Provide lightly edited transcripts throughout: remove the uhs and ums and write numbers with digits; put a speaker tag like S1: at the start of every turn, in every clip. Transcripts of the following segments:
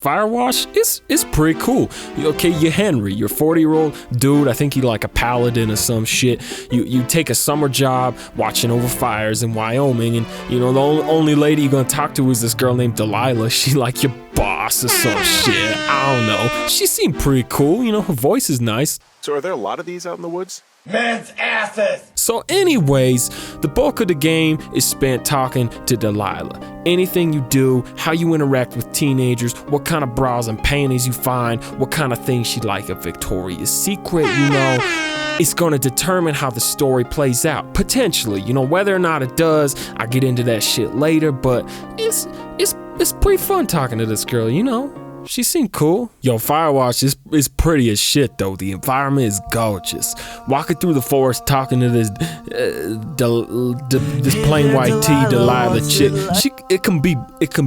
S1: Firewatch is pretty cool. Okay, you're Henry, you're a 40-year-old dude. I think you're like a paladin or some shit. You take a summer job watching over fires in Wyoming, and you know the only lady you're gonna talk to is this girl named Delilah. She like your boss or some shit. I don't know. She seemed pretty cool. You know, her voice is nice.
S2: So are there a lot of these out in the woods?
S3: Men's asses!
S1: So anyways, the bulk of the game is spent talking to Delilah. Anything you do, how you interact with teenagers, what kind of bras and panties you find, what kind of things she like a Victoria's Secret, you know, it's gonna determine how the story plays out. Potentially, you know, whether or not it does, I get into that shit later, but it's pretty fun talking to this girl, you know. She seemed cool. Yo, Firewatch is pretty as shit though. The environment is gorgeous. Walking through the forest, talking to this plain white tee Delilah chick. It can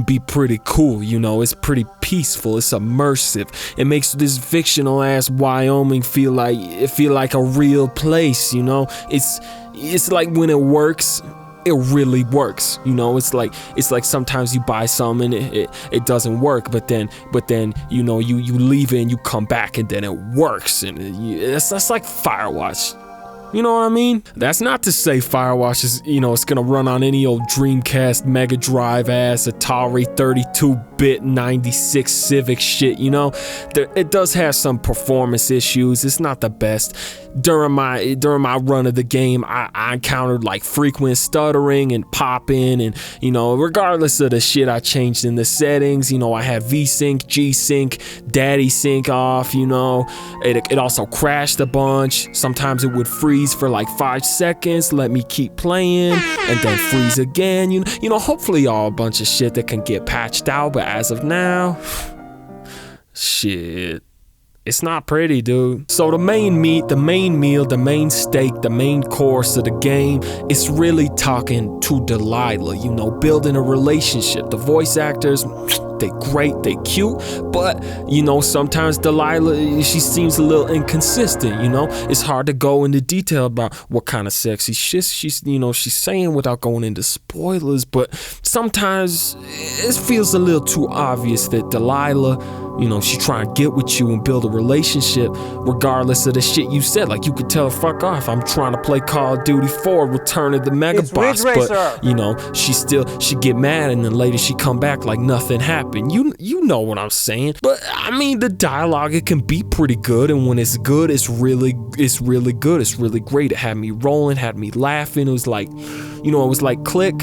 S1: be pretty cool. You know, it's pretty peaceful. It's immersive. It makes this fictional ass Wyoming feel like a real place. You know, it's like when it works, it really works. You know, it's like sometimes you buy something and it doesn't work, but then you know you leave it and you come back and then it works, and that's like Firewatch. You know what I mean? That's not to say Firewatch is, you know, it's gonna run on any old Dreamcast, Mega Drive ass, Atari 32-bit 96 Civic shit, you know? It does have some performance issues. It's not the best. During my run of the game, I encountered like frequent stuttering and popping, and you know, regardless of the shit I changed in the settings, you know, I had VSync, G-Sync, Daddy Sync off, you know. It also crashed a bunch. Sometimes it would freeze for like 5 seconds, let me keep playing, and then freeze again. You know, hopefully all a bunch of shit that can get patched out, but as of now, shit. It's not pretty, dude. So the main meat, the main meal, the main steak, the main course of the game is really talking to Delilah, you know, building a relationship. The voice actors, they great, they cute, but you know, sometimes Delilah, she seems a little inconsistent, you know. It's hard to go into detail about what kind of sexy shit she's saying without going into spoilers, but sometimes it feels a little too obvious that Delilah, you know, she trying to get with you and build a relationship regardless of the shit you said. Like, you could tell her, fuck off, I'm trying to play Call of Duty 4, Return of the Mega Boss, but you know, she get mad, and then later she come back like nothing happened. You know what I'm saying. But I mean, the dialogue, it can be pretty good, and when it's good, it's really good. It's really great. It had me rolling, had me laughing. It was like, you know, it was like Click,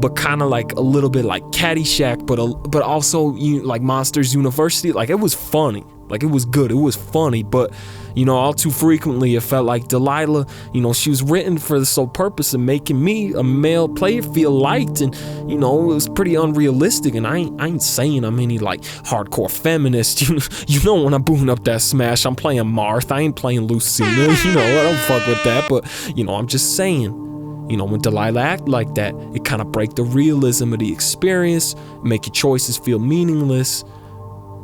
S1: but kind of like a little bit like Caddyshack, but also like Monsters University. Like, it was funny. Like, it was good. It was funny, but you know, all too frequently it felt like Delilah, you know, she was written for the sole purpose of making me, a male player, feel liked, and you know, it was pretty unrealistic. And I ain't saying I'm any like hardcore feminist. You know, when I'm booting up that Smash, I'm playing Marth. I ain't playing Lucina. You know, I don't fuck with that. But you know, I'm just saying, you know, when Delilah act like that, it kind of break the realism of the experience, make your choices feel meaningless,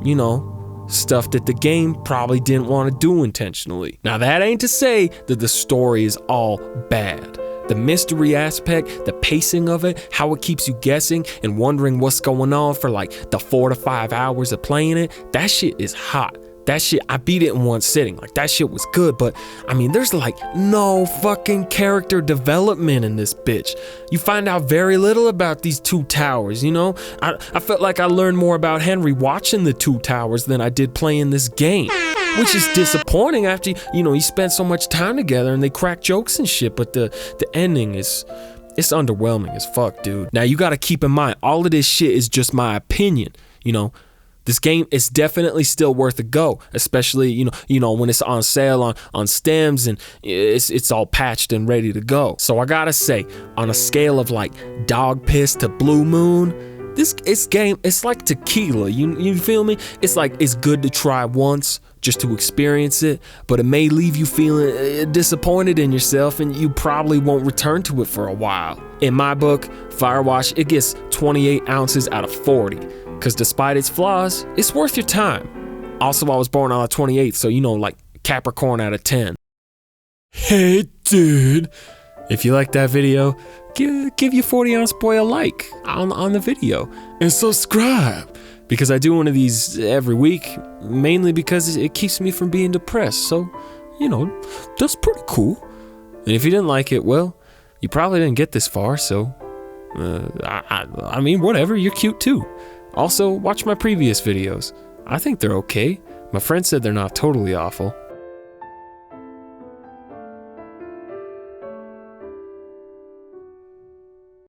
S1: you know, stuff that the game probably didn't want to do intentionally. Now, that ain't to say that the story is all bad. The mystery aspect, the pacing of it, how it keeps you guessing and wondering what's going on for like the 4 to 5 hours of playing it, that shit is hot. That shit, I beat it in one sitting. Like, that shit was good, but I mean, there's like no fucking character development in this bitch. You find out very little about these two towers, you know? I felt like I learned more about Henry watching the two towers than I did playing this game, which is disappointing after, you know, you spent so much time together and they crack jokes and shit, but the ending is, it's underwhelming as fuck, dude. Now, you gotta keep in mind, all of this shit is just my opinion, you know? This game is definitely still worth a go, especially, you know, when it's on sale on Stems and it's all patched and ready to go. So I gotta say, on a scale of like dog piss to blue moon, this game, it's like tequila. You feel me? It's like, it's good to try once just to experience it, but it may leave you feeling disappointed in yourself, and you probably won't return to it for a while. In my book, Firewatch, it gets 28 ounces out of 40. Because despite its flaws, it's worth your time. Also, I was born on the 28th, so you know, like Capricorn out of 10. Hey, dude. If you like that video, give your 40 ounce boy a like on the video. And subscribe. because I do one of these every week, mainly because it keeps me from being depressed. So, you know, that's pretty cool. And if you didn't like it, well, you probably didn't get this far, so I mean, whatever, you're cute too. Also, watch my previous videos. I think they're okay. My friend said they're not totally awful.